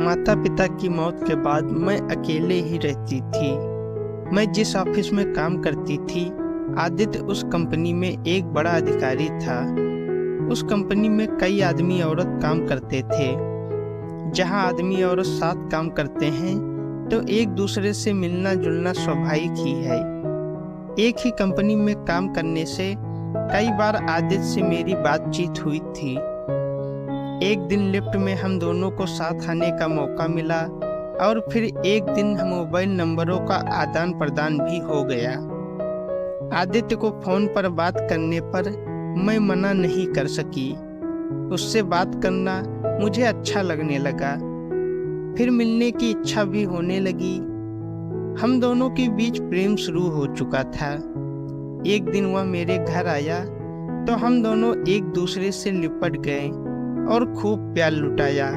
माता पिता की मौत के बाद मैं अकेले ही रहती थी। मैं जिस ऑफिस में काम करती थी, आदित्य उस कंपनी में एक बड़ा अधिकारी था। उस कंपनी में कई आदमी औरत काम करते थे। जहां आदमी औरत साथ काम करते हैं तो एक दूसरे से मिलना जुलना स्वाभाविक ही है। एक ही कंपनी में काम करने से कई बार आदित्य से मेरी बातचीत हुई थी। एक दिन लिफ्ट में हम दोनों को साथ आने का मौका मिला और फिर एक दिन मोबाइल नंबरों का आदान प्रदान भी हो गया। आदित्य को फोन पर बात करने पर मैं मना नहीं कर सकी। उससे बात करना मुझे अच्छा लगने लगा। फिर मिलने की इच्छा भी होने लगी। हम दोनों के बीच प्रेम शुरू हो चुका था। एक दिन वह मेरे घर आया तो हम दोनों एक दूसरे से लिपट गए और खूब प्यार लुटाया।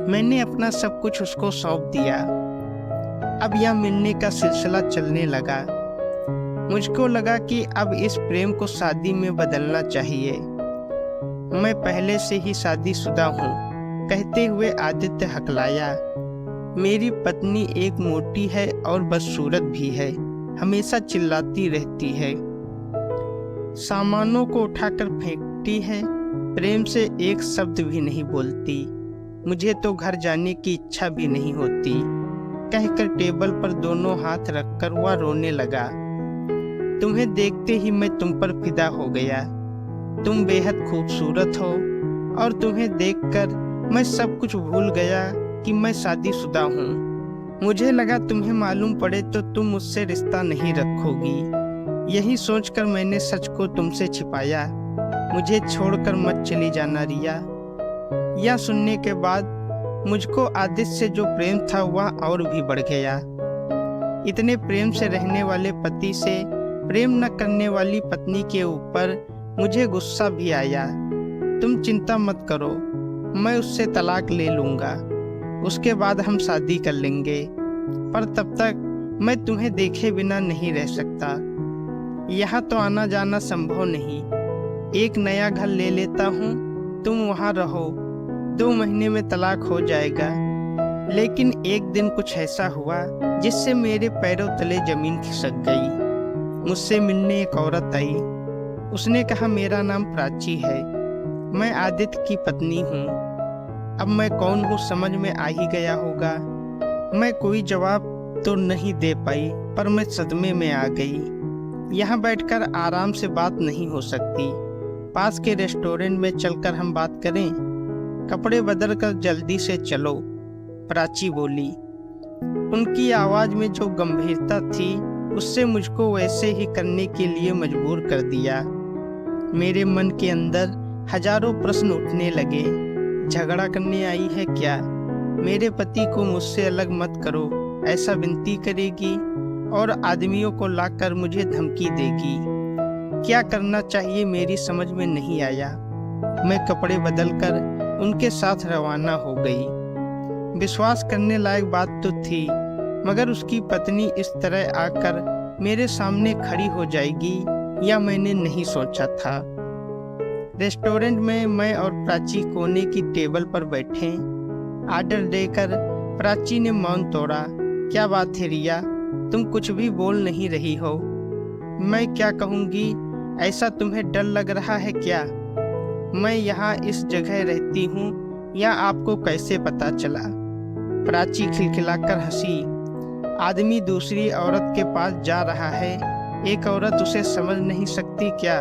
मैंने अपना सब कुछ उसको सौंप दिया। अब यह मिलने का सिलसिला चलने लगा। मुझको लगा कि अब इस प्रेम को शादी में बदलना चाहिए। मैं पहले से ही शादीशुदा हूँ, कहते हुए आदित्य हकलाया। मेरी पत्नी एक मोटी है और बदसूरत भी है, हमेशा चिल्लाती रहती है, सामानों को उठाकर फेंकती है, प्रेम से एक शब्द भी नहीं बोलती। मुझे तो घर जाने की इच्छा भी नहीं होती, कहकर टेबल पर दोनों हाथ रखकर वह रोने लगा। तुम्हें देखते ही मैं तुम पर फिदा हो गया। तुम बेहद खूबसूरत हो और तुम्हें देखकर मैं सब कुछ भूल गया कि मैं शादीशुदा हूँ। मुझे लगा तुम्हें मालूम पड़े तो तुम मुझसे रिश्ता नहीं रखोगी। यही सोचकर मैंने सच को तुमसे छिपाया। मुझे छोड़कर मत चली जाना रिया। यह सुनने के बाद मुझको आदित्य से जो प्रेम था वह और भी बढ़ गया। इतने प्रेम से रहने वाले पति से प्रेम न करने वाली पत्नी के ऊपर मुझे गुस्सा भी आया। तुम चिंता मत करो, मैं उससे तलाक ले लूंगा, उसके बाद हम शादी कर लेंगे, पर तब तक मैं तुम्हें देखे बिना नहीं रह सकता। यहाँ तो आना जाना संभव नहीं। एक नया घर ले लेता हूँ, तुम वहाँ रहो, 2 महीने में तलाक हो जाएगा। लेकिन एक दिन कुछ ऐसा हुआ जिससे मेरे पैरों तले जमीन खिसक गई। मुझसे मिलने एक औरत आई। उसने कहा मेरा नाम प्राची है, मैं आदित्य की पत्नी हूँ। अब मैं कौन हूँ समझ में आ ही गया होगा। मैं कोई जवाब तो नहीं दे पाई, पर मैं सदमे में आ गई। यहाँ बैठकर आराम से बात नहीं हो सकती। पास के रेस्टोरेंट में चलकर हम बात करें। कपड़े बदल कर जल्दी से चलो, प्राची बोली। उनकी आवाज में जो गंभीरता थी उससे मुझको वैसे ही करने के लिए मजबूर कर दिया। मेरे मन के अंदर हजारों प्रश्न उठने लगे। झगड़ा करने आई है क्या? मेरे पति को मुझसे अलग मत करो ऐसा विनती करेगी और आदमियों को लाकर मुझे धमकी देगी। क्या करना चाहिए मेरी समझ में नहीं आया। मैं कपड़े बदलकर उनके साथ रवाना हो गई। विश्वास करने लायक बात तो थी, मगर उसकी पत्नी इस तरह आकर मेरे सामने खड़ी हो जाएगी या मैंने नहीं सोचा था। रेस्टोरेंट में मैं और प्राची कोने की टेबल पर बैठे। आर्डर देकर प्राची ने मौन तोड़ा। क्या बात है रिया, तुम कुछ भी बोल नहीं रही हो? मैं क्या कहूँगी, ऐसा तुम्हें डर लग रहा है क्या? मैं यहाँ इस जगह रहती हूँ या आपको कैसे पता चला? प्राची खिलखिलाकर हंसी। आदमी दूसरी औरत के पास जा रहा है, एक औरत उसे समझ नहीं सकती क्या?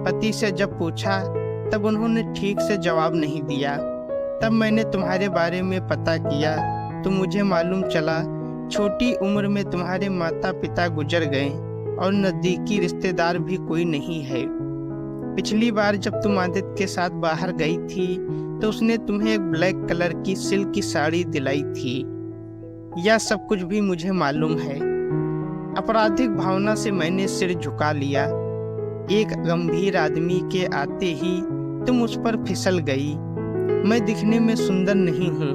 पति से जब पूछा तब उन्होंने ठीक से जवाब नहीं दिया। तब मैंने तुम्हारे बारे में पता किया तो मुझे मालूम चला छोटी उम्र में तुम्हारे माता पिता गुजर गए और नज़दीकी रिश्तेदार भी कोई नहीं है। पिछली बार जब तुम आदित्य के साथ बाहर गई थी तो उसने तुम्हें एक ब्लैक कलर की सिल्क की साड़ी दिलाई थी। यह सब कुछ भी मुझे मालूम है। आपराधिक भावना से मैंने सिर झुका लिया। एक गंभीर आदमी के आते ही तुम उस पर फिसल गई। मैं दिखने में सुंदर नहीं हूँ,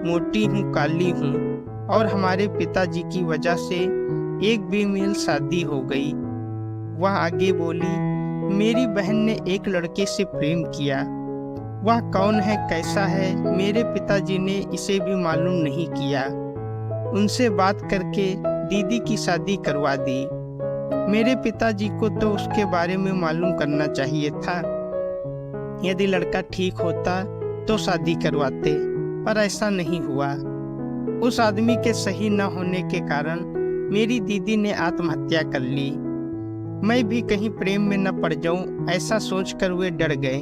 मोटी हूँ, काली हूँ और हमारे पिताजी की वजह से एक बेमेल शादी हो गई। वह आगे बोली, मेरी बहन ने एक लड़के से प्रेम किया। वह कौन है, कैसा है, मेरे पिताजी ने इसे भी मालूम नहीं किया। उनसे बात करके दीदी की शादी करवा दी। मेरे पिताजी को तो उसके बारे में मालूम करना चाहिए था। यदि लड़का ठीक होता तो शादी करवाते, पर ऐसा नहीं हुआ। उस आदमी के सही न होने के कारण मेरी दीदी ने आत्महत्या कर ली। मैं भी कहीं प्रेम में न पड़ जाऊं, ऐसा सोचकर वे डर गए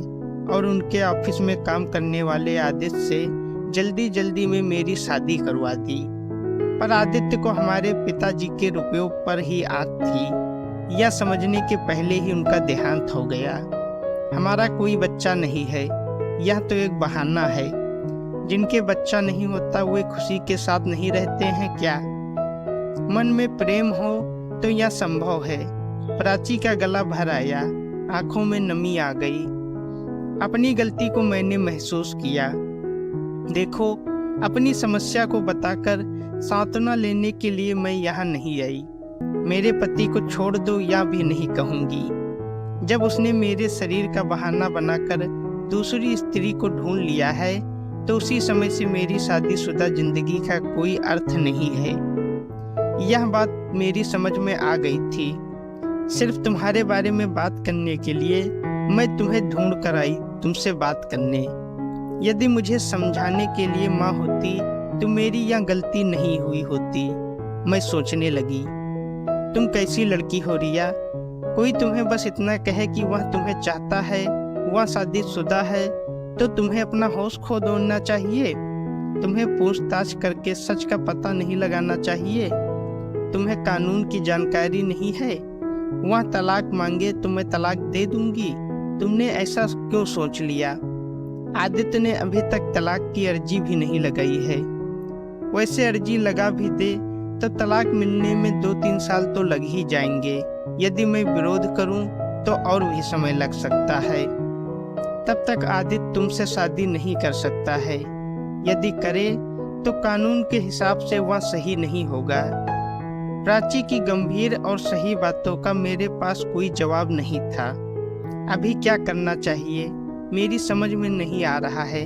और उनके ऑफिस में काम करने वाले आदित्य से जल्दी जल्दी में मेरी शादी करवा दी। पर आदित्य को हमारे पिताजी के रुपयों पर ही आग थी। यह समझने के पहले ही उनका देहांत हो गया। हमारा कोई बच्चा नहीं है, यह तो एक बहाना है। जिनके बच्चा नहीं होता वे खुशी के साथ नहीं रहते हैं क्या? मन में प्रेम हो तो यह संभव है। प्राची का गला भर आया, आंखों में नमी आ गई। अपनी गलती को मैंने महसूस किया। देखो, अपनी समस्या को बताकर सांत्वना लेने के लिए मैं यहाँ नहीं आई। मेरे पति को छोड़ दो या भी नहीं कहूँगी। जब उसने मेरे शरीर का बहाना बनाकर दूसरी स्त्री को ढूंढ लिया है तो उसी समय से मेरी शादीशुदा जिंदगी का कोई अर्थ नहीं है। यह बात मेरी समझ में आ गई थी। सिर्फ तुम्हारे बारे में बात करने के लिए मैं तुम्हें ढूंढ कर आई, तुमसे बात करने। यदि मुझे समझाने के लिए माँ होती तो मेरी यह गलती नहीं हुई होती। मैं सोचने लगी, तुम कैसी लड़की हो रिया। कोई तुम्हें बस इतना कहे कि वह तुम्हें चाहता है, वह शादीशुदा है, तो तुम्हें अपना होश खो देना चाहिए। तुम्हें पूछताछ करके सच का पता नहीं लगाना चाहिए। तुम्हें कानून की जानकारी नहीं है। वह तलाक मांगे तो मैं तलाक दे दूंगी। तुमने ऐसा क्यों सोच लिया? आदित्य ने अभी तक तलाक की अर्जी भी नहीं लगाई है। वैसे अर्जी लगा भी दे तो तलाक मिलने में 2-3 साल तो लग ही जाएंगे। यदि मैं विरोध करूं तो और भी समय लग सकता है। तब तक आदित्य तुमसे शादी नहीं कर सकता है। यदि करे तो कानून के हिसाब से वह सही नहीं होगा। प्राची की गंभीर और सही बातों का मेरे पास कोई जवाब नहीं था। अभी क्या करना चाहिए मेरी समझ में नहीं आ रहा है।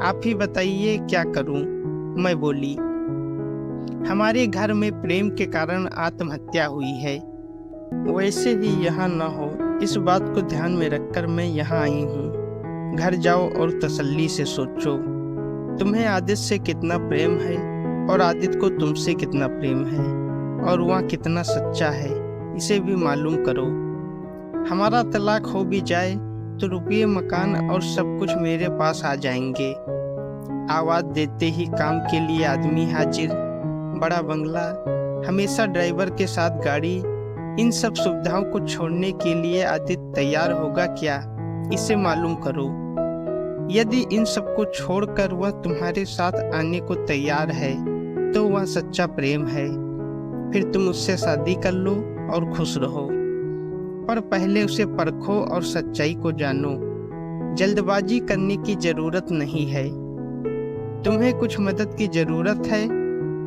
आप ही बताइए क्या करूं? मैं बोली, हमारे घर में प्रेम के कारण आत्महत्या हुई है। वैसे ही यहाँ न हो, इस बात को ध्यान में रखकर मैं यहाँ आई हूँ। घर जाओ और तसल्ली से सोचो, तुम्हें आदित्य से कितना प्रेम है और आदित्य को तुमसे कितना प्रेम है और वह कितना सच्चा है, इसे भी मालूम करो। हमारा तलाक हो भी जाए तो रुपये, मकान और सब कुछ मेरे पास आ जाएंगे। आवाज देते ही काम के लिए आदमी हाजिर, बड़ा बंगला, हमेशा ड्राइवर के साथ गाड़ी। इन सब सुविधाओं को छोड़ने के लिए आदित्य तैयार होगा क्या, इसे मालूम करो। यदि इन सब को छोड़कर वह तुम्हारे साथ आने को तैयार है तो वह सच्चा प्रेम है। फिर तुम उससे शादी कर लो और खुश रहो। पर पहले उसे परखो और सच्चाई को जानो। जल्दबाजी करने की जरूरत नहीं है। तुम्हें कुछ मदद की जरूरत है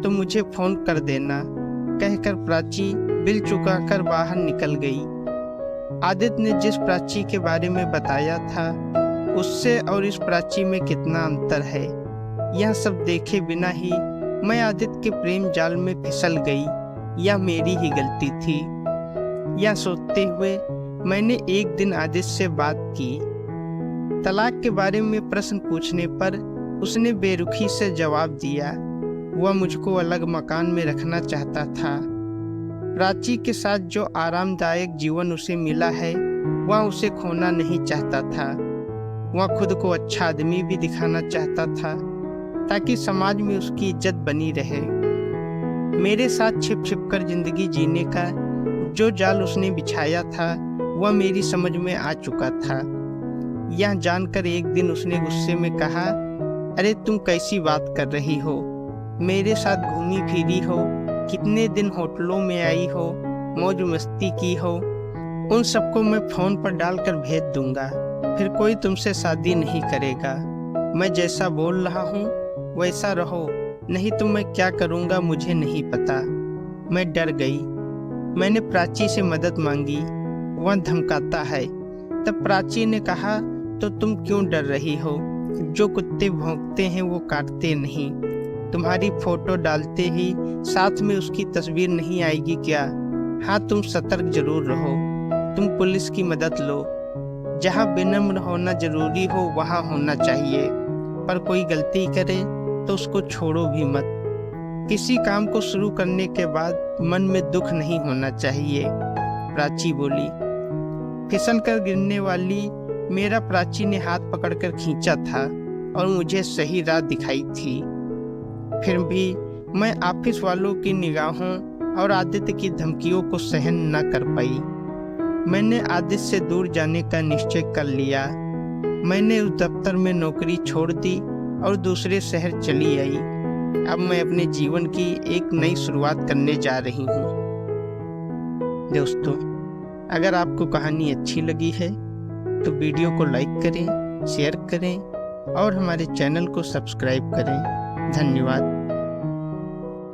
तो मुझे फोन कर देना, कहकर प्राची बिल चुकाकर बाहर निकल गई। आदित्य ने जिस प्राची के बारे में बताया था उससे और इस प्राची में कितना अंतर है, यह सब देखे बिना ही मैं आदित्य के प्रेम जाल में फिसल गई। यह मेरी ही गलती थी। यह सोचते हुए मैंने एक दिन आदित्य से बात की। तलाक के बारे में प्रश्न पूछने पर उसने बेरुखी से जवाब दिया। वह मुझको अलग मकान में रखना चाहता था। प्राची के साथ जो आरामदायक जीवन उसे मिला है वह उसे खोना नहीं चाहता था। वह खुद को अच्छा आदमी भी दिखाना चाहता था ताकि समाज में उसकी इज्जत बनी रहे। मेरे साथ छिप छिप कर जिंदगी जीने का जो जाल उसने बिछाया था वह मेरी समझ में आ चुका था। यह जानकर एक दिन उसने गुस्से में कहा, अरे तुम कैसी बात कर रही हो? मेरे साथ घूमी फिरी हो, कितने दिन होटलों में आई हो, मौज मस्ती की हो, उन सबको मैं फोन पर डालकर भेज दूंगा। फिर कोई तुमसे शादी नहीं करेगा। मैं जैसा बोल रहा हूँ वैसा रहो, नहीं तो मैं क्या करूँगा मुझे नहीं पता। मैं डर गई। मैंने प्राची से मदद मांगी। वह धमकाता है। तब प्राची ने कहा, तो तुम क्यों डर रही हो? जो कुत्ते भौंकते हैं वो काटते नहीं। तुम्हारी फोटो डालते ही साथ में उसकी तस्वीर नहीं आएगी क्या? हाँ, तुम सतर्क जरूर रहो। तुम पुलिस की मदद लो। जहाँ विनम्र होना जरूरी हो वहाँ होना चाहिए, पर कोई गलती करे तो उसको छोड़ो भी मत। किसी काम को शुरू करने के बाद मन में दुख नहीं होना चाहिए। प्राची बोली। फिसल कर गिरने वाली मेरा प्राची ने हाथ पकड़कर खींचा था और मुझे सही राह दिखाई थी। फिर भी मैं ऑफिस वालों की निगाहों और आदित्य की धमकियों को सहन न कर पाई। मैंने आदित्य से दूर जाने का निश्चय कर लिया। मैंने उस दफ्तर में नौकरी छोड़ दी और दूसरे शहर चली आई। अब मैं अपने जीवन की एक नई शुरुआत करने जा रही हूँ। दोस्तों, अगर आपको कहानी अच्छी लगी है तो वीडियो को लाइक करें, शेयर करें और हमारे चैनल को सब्सक्राइब करें। धन्यवाद।